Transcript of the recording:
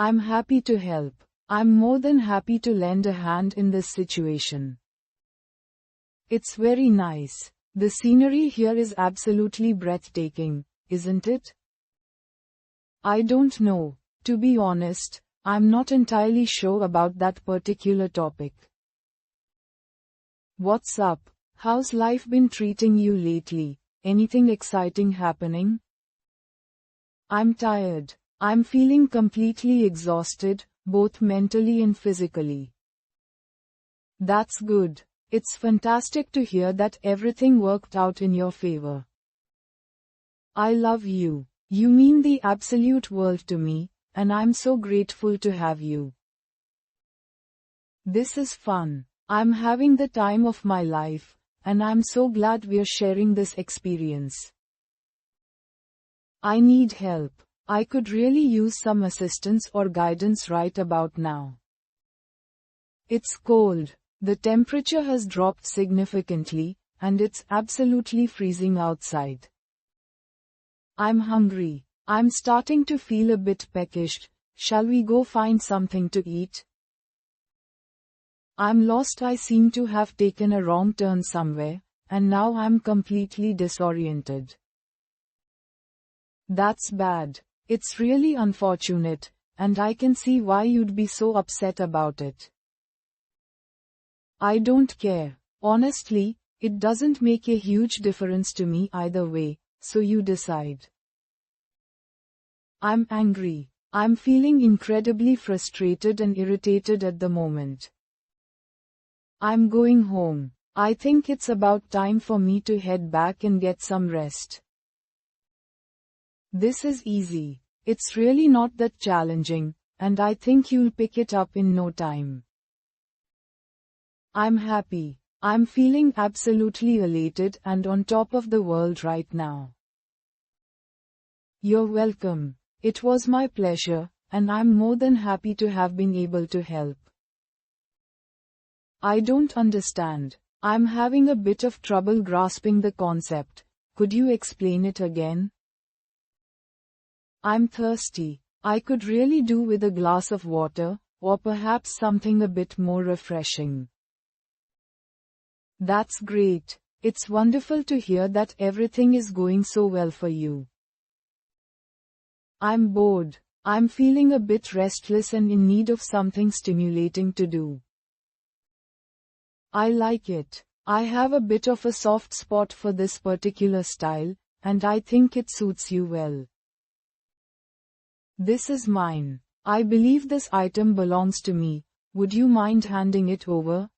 I'm happy to help. I'm more than happy to lend a hand in this situation. It's very nice. The scenery here is absolutely breathtaking, isn't it? I don't know. To be honest, I'm not entirely sure about that particular topic. What's up? How's life been treating you lately? Anything exciting happening? I'm tired. I'm feeling completely exhausted, both mentally and physically. That's good. It's fantastic to hear that everything worked out in your favor. I love you. You mean the absolute world to me, and I'm so grateful to have you. This is fun. I'm having the time of my life, and I'm so glad we're sharing this experience. I need help. I could really use some assistance or guidance right about now. It's cold. The temperature has dropped significantly, and it's absolutely freezing outside. I'm hungry. I'm starting to feel a bit peckish. Shall we go find something to eat? I'm lost. I seem to have taken a wrong turn somewhere, and now I'm completely disoriented. That's bad. It's really unfortunate, and I can see why you'd be so upset about it. I don't care. Honestly, it doesn't make a huge difference to me either way, so you decide. I'm angry. I'm feeling incredibly frustrated and irritated at the moment. I'm going home. I think it's about time for me to head back and get some rest. This is easy. It's really not that challenging, and I think you'll pick it up in no time. I'm happy. I'm feeling absolutely elated and on top of the world right now. You're welcome. It was my pleasure, and I'm more than happy to have been able to help. I don't understand. I'm having a bit of trouble grasping the concept. Could you explain it again? I'm thirsty. I could really do with a glass of water, or perhaps something a bit more refreshing. That's great. It's wonderful to hear that everything is going so well for you. I'm bored. I'm feeling a bit restless and in need of something stimulating to do. I like it. I have a bit of a soft spot for this particular style, and I think it suits you well. This is mine. I believe this item belongs to me. Would you mind handing it over?